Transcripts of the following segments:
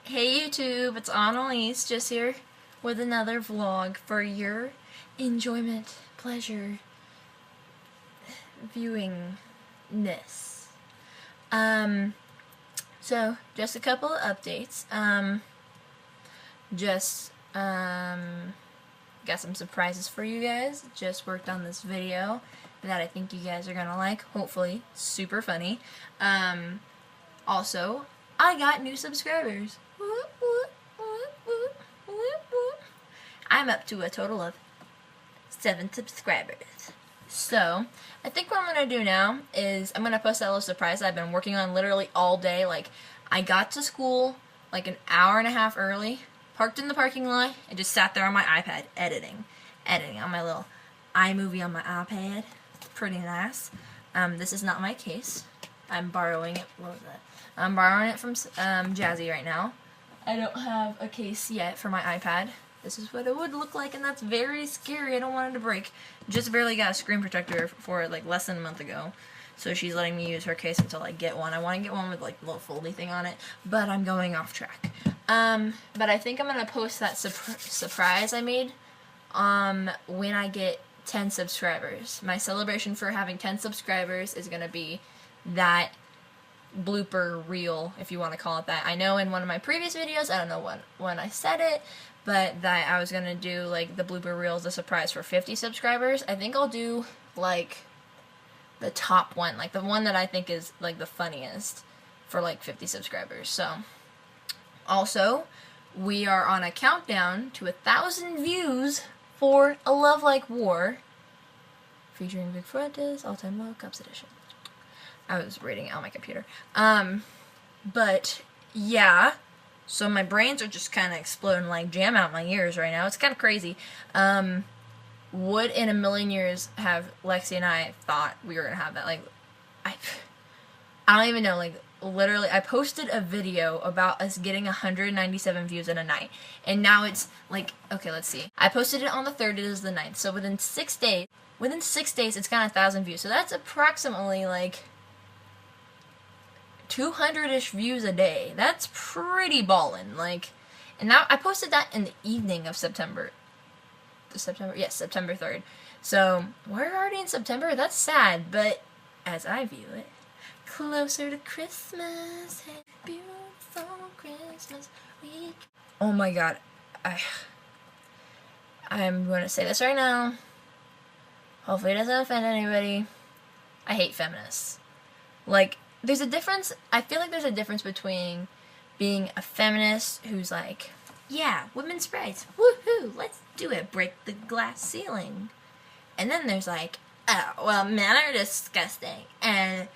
Hey YouTube, it's Annalise, just here with another vlog for your enjoyment, pleasure, viewingness. So just a couple of updates. Got some surprises for you guys. Just worked on this video that I think you guys are gonna like. Hopefully, super funny. Also, I got new subscribers. I'm up to a total of 7 subscribers. So, I think what I'm going to do now is I'm going to post that little surprise that I've been working on literally all day. Like, I got to school like an hour and a half early, parked in the parking lot, and just sat there on my iPad editing on my little iMovie on my iPad. It's pretty nice. This is not my case. I'm borrowing it. What was that? I'm borrowing it from Jazzy right now. I don't have a case yet for my iPad. This is what it would look like, and that's very scary. I don't want it to break. Just barely got a screen protector for it like less than a month ago. So she's letting me use her case until I get one. I want to get one with like a little foldy thing on it, but I'm going off track. But I think I'm going to post that surprise I made when I get 10 subscribers. My celebration for having 10 subscribers is going to be that blooper reel, if you want to call it that. I know in one of my previous videos, I don't know when I said it, but that I was going to do like the blooper reel as a surprise for 50 subscribers. I think I'll do like the top one, like the one that I think is like the funniest for like 50 subscribers. So also, we are on a countdown to 1,000 views for A Love Like War, featuring Vic Fuentes, All Time Low, Cups Edition. I was reading it on my computer. But yeah, so my brains are just kind of exploding like jam out my ears right now. It's kind of crazy. Would in a million years have Lexi and I thought we were gonna have that? Like, I don't even know. Like, literally, I posted a video about us getting 197 views in a night, and now it's like, okay, let's see. I posted it on the 3rd. It is the 9th. So within 6 days, it's got 1,000 views. So that's approximately like 200-ish views a day. That's pretty ballin'. Like, and now I posted that in the evening of September 3rd. So we're already in September. That's sad, but as I view it, closer to Christmas, beautiful Christmas week. Oh my God, I'm going to say this right now. Hopefully it doesn't offend anybody. I hate feminists. Like, there's a difference. I feel like there's a difference between being a feminist who's like, yeah, women's rights, woohoo, let's do it, break the glass ceiling. And then there's like, oh, well, men are disgusting, and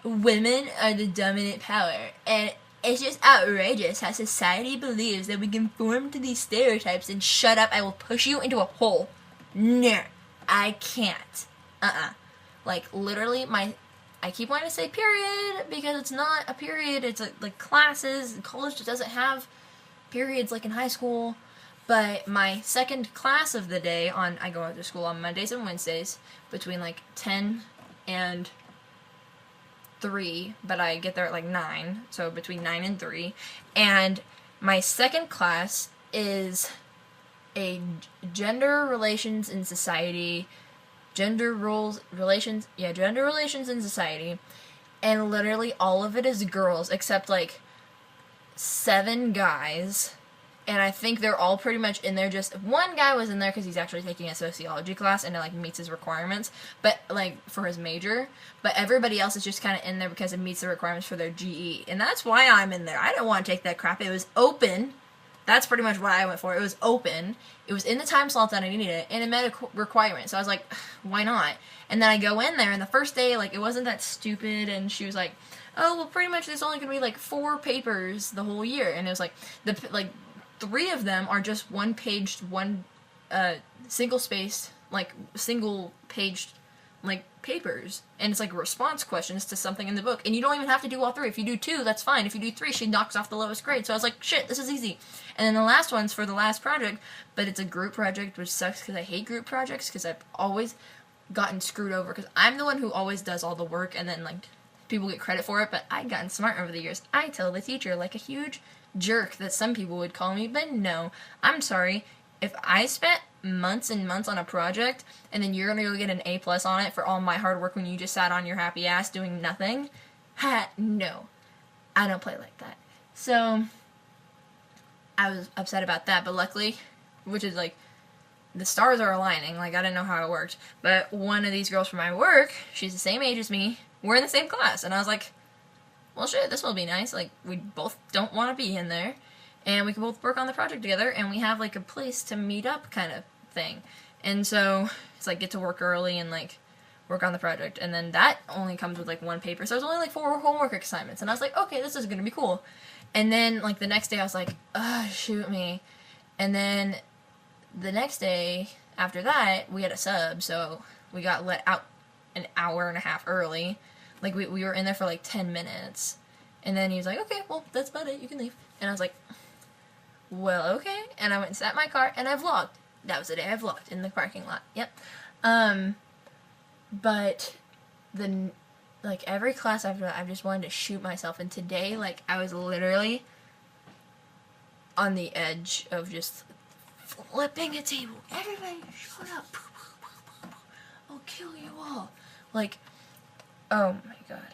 women are the dominant power, and it's just outrageous how society believes that we conform to these stereotypes, and shut up, I will push you into a hole. No, I can't. Like, literally, I keep wanting to say period, because it's not a period, it's like classes. College just doesn't have periods like in high school. But my second class of the day, I go to school on Mondays and Wednesdays between like 10 and 3, but I get there at like 9, so between 9 and 3. And my second class is a gender relations in society, gender relations in society, and literally all of it is girls except like 7 guys, and I think they're all pretty much in there. Just one guy was in there because he's actually taking a sociology class and it like meets his requirements, but like for his major. But everybody else is just kind of in there because it meets the requirements for their GE, and that's why I'm in there. I didn't want to take that crap. It was open. That's pretty much what I went for. It was open. It was in the time slot that I needed it, and it met a requirement. So I was like, why not? And then I go in there, and the first day, like, it wasn't that stupid, and she was like, oh, well, pretty much there's only going to be, like, 4 papers the whole year. And it was like, 3 of them are just one-paged, single-spaced, like, single-paged, like, papers. And it's, like, response questions to something in the book. And you don't even have to do all 3. If you do 2, that's fine. If you do 3, she knocks off the lowest grade. So I was like, shit, this is easy. And then the last one's for the last project, but it's a group project, which sucks because I hate group projects because I've always gotten screwed over because I'm the one who always does all the work, and then, like, people get credit for it, but I've gotten smart over the years. I tell the teacher like a huge jerk that some people would call me, but no, I'm sorry. If I spent months and months on a project and then you're gonna go get an A+ on it for all my hard work when you just sat on your happy ass doing nothing, no, I don't play like that. So I was upset about that, but luckily, which is like, the stars are aligning, like I didn't know how it worked, but one of these girls from my work, she's the same age as me, we're in the same class, and I was like, well shit, this will be nice, like we both don't want to be in there, and we can both work on the project together, and we have like a place to meet up kind of thing, and so it's like get to work early and like work on the project, and then that only comes with like one paper, so it's only like 4 homework assignments, and I was like, okay, this is gonna be cool, and then like the next day I was like, shoot me, and then the next day after that we had a sub, so we got let out an hour and a half early, like we were in there for like 10 minutes, and then he was like, okay, well that's about it, you can leave, and I was like, well okay, and I went and sat in my car and I vlogged. That was the day I vlogged in the parking lot. Yep. But the like every class after that, I just wanted to shoot myself. And today, like I was literally on the edge of just flipping a table. Everybody, shut up! I'll kill you all. Like, oh my god,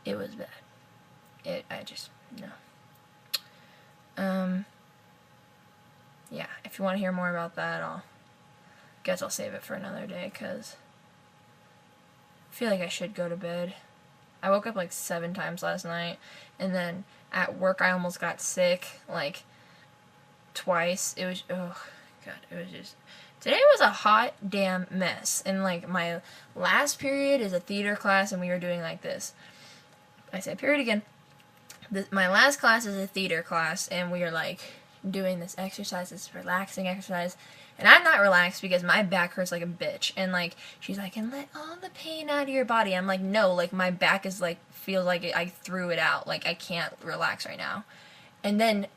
it was bad. I just no. Yeah, if you want to hear more about that, guess I'll save it for another day, because I feel like I should go to bed. I woke up like 7 times last night, and then at work I almost got sick, like, twice. It was, oh, God, it was just, today was a hot damn mess, and like, my last period is a theater class, and we were doing like this. I said period again. My last class is a theater class, and we are like doing this exercise, this relaxing exercise, and I'm not relaxed because my back hurts like a bitch, and like she's like, and let all the pain out of your body. I'm like, no, like my back is like, feels like I threw it out, like I can't relax right now. And then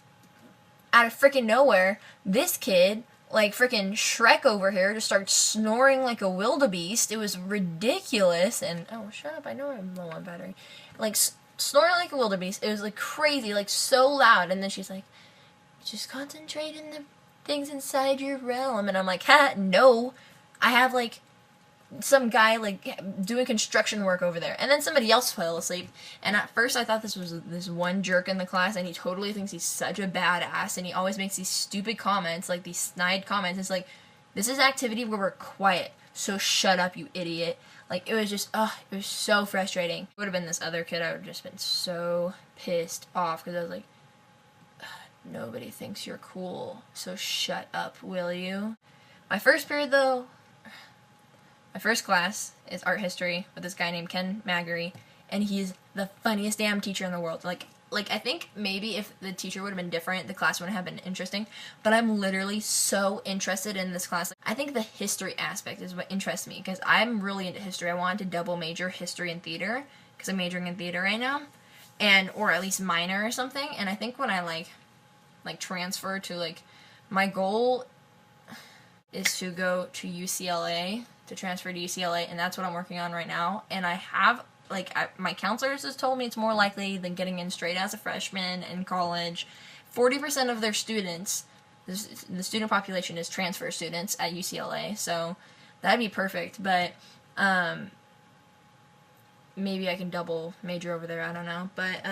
out of freaking nowhere, this kid, like freaking Shrek over here, just starts snoring like a wildebeest. It was ridiculous, and oh shut up, I know I'm low on battery, like snoring like a wildebeest. It was like crazy, like so loud. And then she's like, just concentrate on the things inside your realm. And I'm like, no, I have like some guy like doing construction work over there. And then somebody else fell asleep, and at first I thought this was this one jerk in the class, and he totally thinks he's such a badass, and he always makes these stupid comments, like these snide comments. It's like, this is activity where we're quiet, so shut up, you idiot. Like, it was just, it was so frustrating. If it would have been this other kid, I would have just been so pissed off, because I was like, nobody thinks you're cool, so shut up, will you? My first period, though, my first class is art history with this guy named Ken Maggery, and he's the funniest damn teacher in the world. Like I think maybe if the teacher would have been different, the class wouldn't have been interesting, but I'm literally so interested in this class. I think the history aspect is what interests me, because I'm really into history. I wanted to double major history and theater, because I'm majoring in theater right now, or at least minor or something, and I think when I like transfer to, like, my goal is to go to UCLA, to transfer to UCLA, and that's what I'm working on right now, and I have, like, my counselors has told me it's more likely than getting in straight as a freshman in college. 40% of their students, the student population is transfer students at UCLA, so that'd be perfect, but maybe I can double major over there, I don't know, but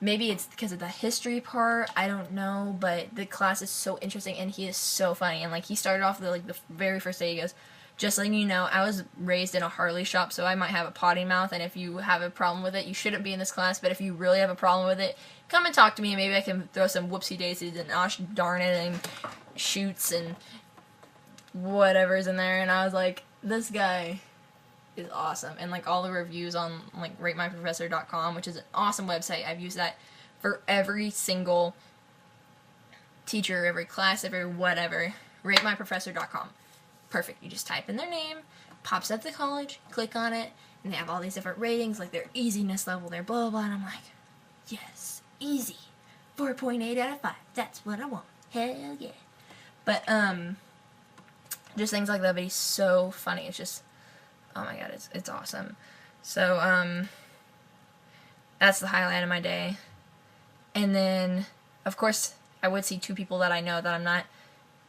maybe it's because of the history part, I don't know, but the class is so interesting, and he is so funny, and like, he started off the very first day, he goes, just letting you know, I was raised in a Harley shop, so I might have a potty mouth, and if you have a problem with it, you shouldn't be in this class, but if you really have a problem with it, come and talk to me, and maybe I can throw some whoopsie daisies and gosh darn it and shoots and whatever's in there. And I was like, this guy is awesome. And like all the reviews on like ratemyprofessor.com, which is an awesome website. I've used that for every single teacher, every class, every whatever. ratemyprofessor.com. Perfect. You just type in their name, pops up the college, click on it, and they have all these different ratings, like their easiness level, their blah, blah, blah, and I'm like, yes, easy. 4.8 out of 5. That's what I want. Hell yeah. But, just things like that, but he's so funny. It's just, oh my god, it's awesome. So, that's the highlight of my day. And then, of course, I would see two people that I know that I'm not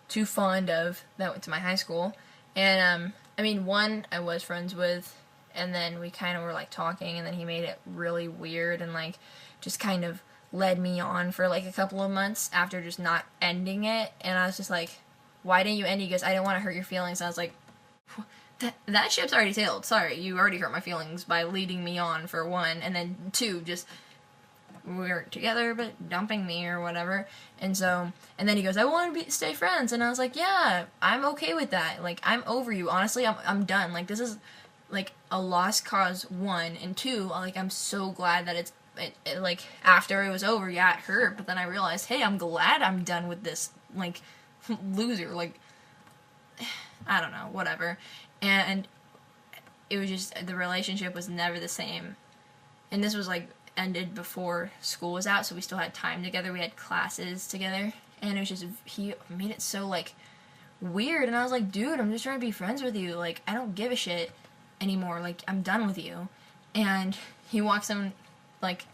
too fond of that went to my high school. And, I mean, one I was friends with, and then we kind of were, like, talking, and then he made it really weird and, like, just kind of led me on for, like, a couple of months after just not ending it. And I was just like, why didn't you end it? He goes, I didn't want to hurt your feelings. And I was like, that ship's already sailed. Sorry, you already hurt my feelings by leading me on, for one, and then two, just we weren't together but dumping me or whatever. And so, and then he goes, I want to stay friends. And I was like, yeah, I'm okay with that. Like, I'm over you. Honestly, I'm done. Like, this is like a lost cause, one, and two, like, I'm so glad that it like, after it was over, yeah, it hurt, but then I realized, hey, I'm glad I'm done with this, like, loser. Like, I don't know, whatever. And it was just, the relationship was never the same. And this was, like, ended before school was out, so we still had time together. We had classes together, and it was just, he made it so, like, weird. And I was like, dude, I'm just trying to be friends with you. Like, I don't give a shit anymore. Like, I'm done with you. And he walks in, like,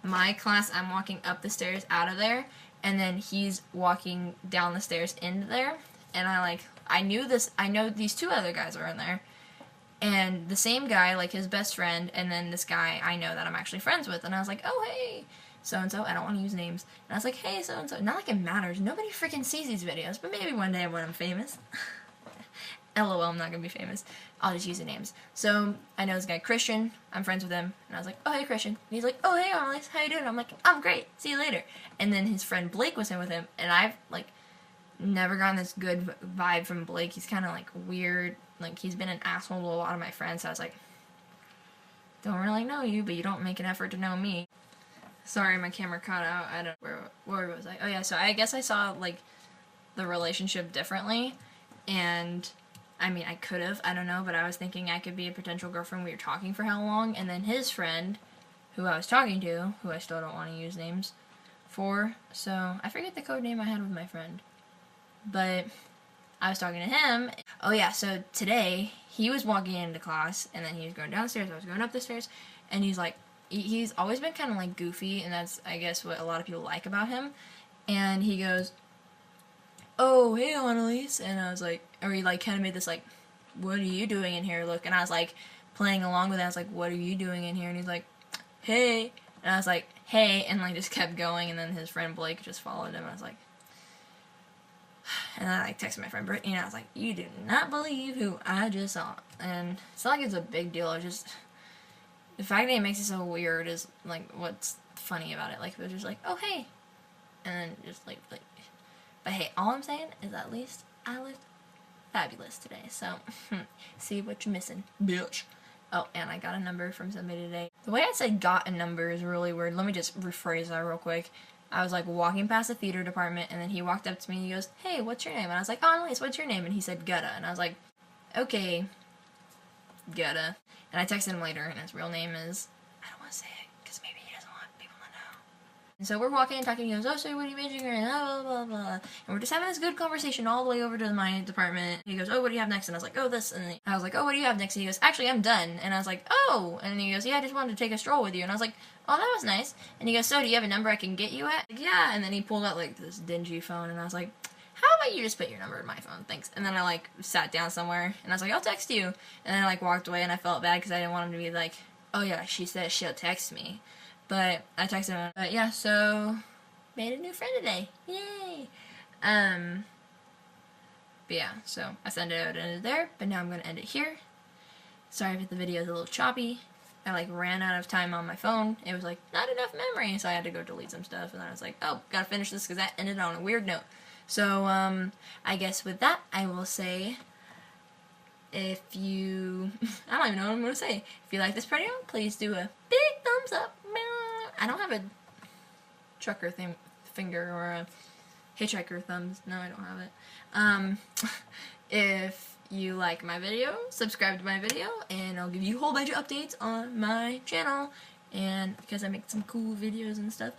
my class, I'm walking up the stairs out of there, and then he's walking down the stairs into there. And I know these two other guys are in there. And the same guy, like, his best friend, and then this guy I know that I'm actually friends with. And I was like, oh, hey, so-and-so. I don't want to use names. And I was like, hey, so-and-so. Not like it matters. Nobody freaking sees these videos. But maybe one day when I'm famous. LOL, I'm not going to be famous. I'll just use the names. So, I know this guy, Christian. I'm friends with him. And I was like, oh, hey, Christian. And he's like, oh, hey, Annalise. How you doing? I'm like, I'm great. See you later. And then his friend Blake was in with him. And I've, like, never gotten this good vibe from Blake. He's kind of, like, weird. Like, he's been an asshole to a lot of my friends, so I was like, don't really know you, but you don't make an effort to know me. Sorry, my camera cut out. I don't, where was I? Oh, yeah, so I guess I saw, like, the relationship differently, and, I mean, I could have, I don't know, but I was thinking I could be a potential girlfriend. We were talking for how long, and then his friend, who I was talking to, who I still don't want to use names for, so I forget the code name I had with my friend, but I was talking to him. Oh yeah, so today, he was walking into class, and then he was going downstairs, I was going up the stairs, and he's like, he's always been kind of like goofy, and that's, I guess, what a lot of people like about him, and he goes, oh, hey, Annalise, and I was like, or he, like, kind of made this, like, what are you doing in here look, and I was, like, playing along with it. I was like, what are you doing in here, and he's like, hey, and I was like, hey, and, like, just kept going, and then his friend Blake just followed him, and I was like, and then I texted my friend Brittany, and I was like, you do not believe who I just saw. And it's not like it's a big deal, it's just, the fact that it makes it so weird is, like, what's funny about it. Like, it was just like, oh, hey, and then just, like, but hey, all I'm saying is at least I looked fabulous today, so, see what you're missing, bitch. Oh, and I got a number from somebody today. The way I said got a number is really weird. Let me just rephrase that real quick. I was, like, walking past the theater department, and then he walked up to me, and he goes, hey, what's your name? And I was like, oh, Annalise, what's your name? And he said, Gutta. And I was like, okay, Gutta. And I texted him later, and his real name is, I don't want to say it, because maybe he doesn't want people to know. And so we're walking and talking, he goes, oh, so what are you majoring in? Blah, blah, blah. And we're just having this good conversation all the way over to my department. He goes, oh, what do you have next? And I was like, oh, this. And I was like, oh, what do you have next? And he goes, actually, I'm done. And I was like, oh. And he goes, yeah, I just wanted to take a stroll with you. And I was like, oh, that was nice. And he goes, so do you have a number I can get you at? Like, yeah. And then he pulled out, like, this dingy phone, and I was like, how about you just put your number in my phone? Thanks. And then I, like, sat down somewhere, and I was like, I'll text you. And then I, like, walked away, and I felt bad because I didn't want him to be like, oh, yeah, she said she'll text me. But I texted him. But, yeah, so made a new friend today. Yay! But, yeah, so I sent it out and ended there, but now I'm going to end it here. Sorry if the video is a little choppy. I, like, ran out of time on my phone. It was, like, not enough memory, so I had to go delete some stuff. And then I was like, oh, gotta finish this because that ended on a weird note. So, I guess with that, I will say, if you, I don't even know what I'm going to say. If you like this video, please do a big thumbs up. I don't have a trucker finger or a hitchhiker thumbs. No, I don't have it. If you like my video, subscribe to my video, and I'll give you a whole bunch of updates on my channel, and because I make some cool videos and stuff.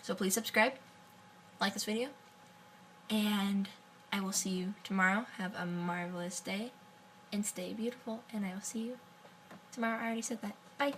So please subscribe, like this video, and I will see you tomorrow. Have a marvelous day, and stay beautiful, and I will see you tomorrow. I already said that. Bye.